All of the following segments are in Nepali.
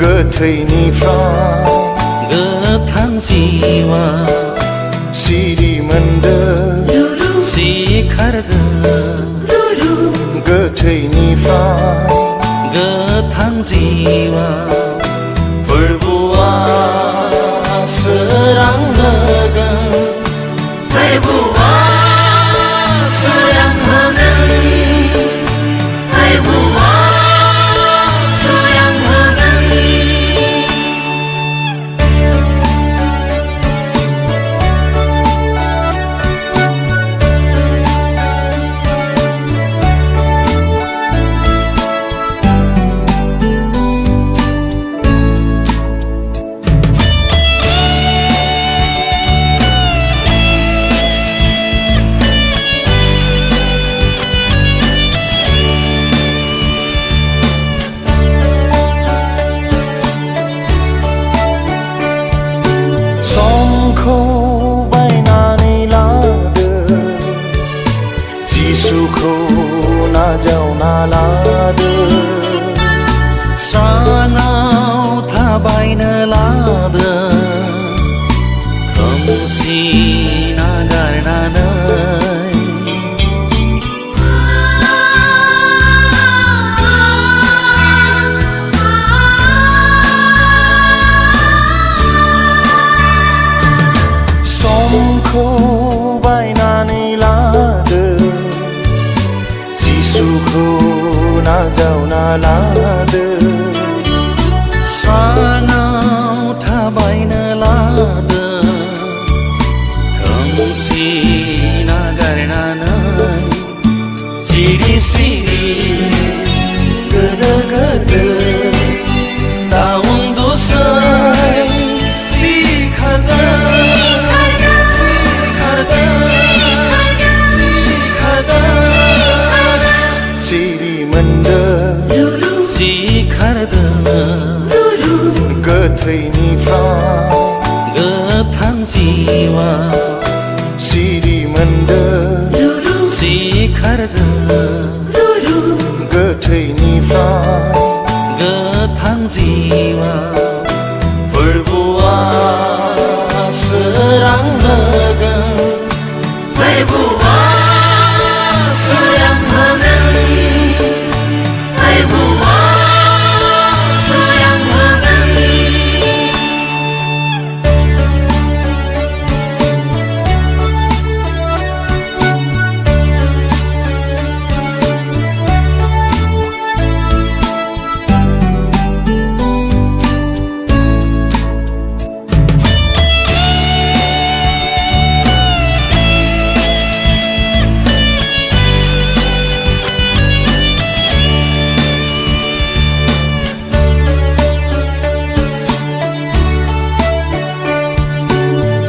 गोथैनिफ्राय गोथां जिवा सिरि मोनदों सिखारदों गोथैनिफ्राय गोथां जिवा फोरबुआ सोरां होगोन फोरबुआ सोरां होगोन फोरबुआ सोरां होगोन समखौ बायनानै लादो जिसुखौ नाजावना लादो स्राङाव थाबायनो लादो खोमसि नागारनानै समखौ बायनानै लादो जिसुखौ नाजावना लादो स्राङाव थाबायनो लादो खोमसि नागारनानै सिरि सिरि गोदो गोदो दा उन्दुसै सिखारदों सिरि मोनदों सिखारदों गोथैनिफ्राय गोथां जिवा सिरि मोनदों सिखारदों गोथैनिफ्राय गोथां जिवा फोरबुआ सोरां होगोन फोरबुआ सोरां होगोन फोरबुआ सोरां होगोन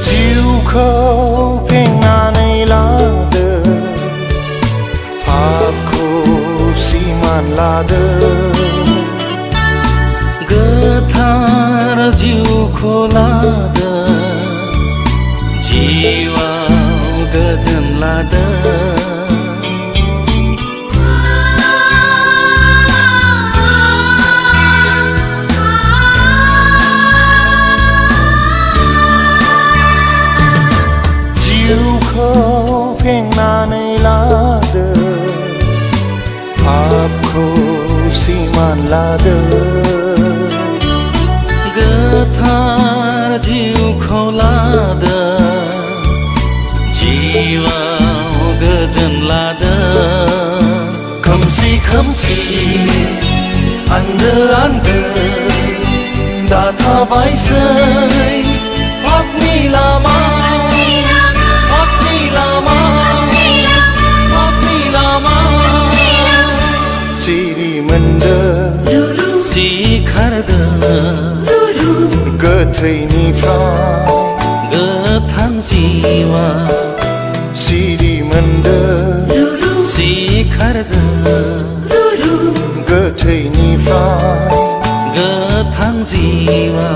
जिउखौ फेंनानै लादो पापखौ सिमान लादो गोथार जिउखौ लादो जिउआव गोजोन लादो जिउखौ फेंनानै लादो पापखौ सिमान लादो गोथार जिउखौ लादो जिउआव गोजोन लादो खोमसि खोमसि आन्दो आन्दो दा थाबायसै पापनि लामा सिरि मोनदों सिखारदों गोथैनिफ्राय गोथां जिवा सिरि मोनदों सिखारदों गोथैनिफ्राय गोथां जिवा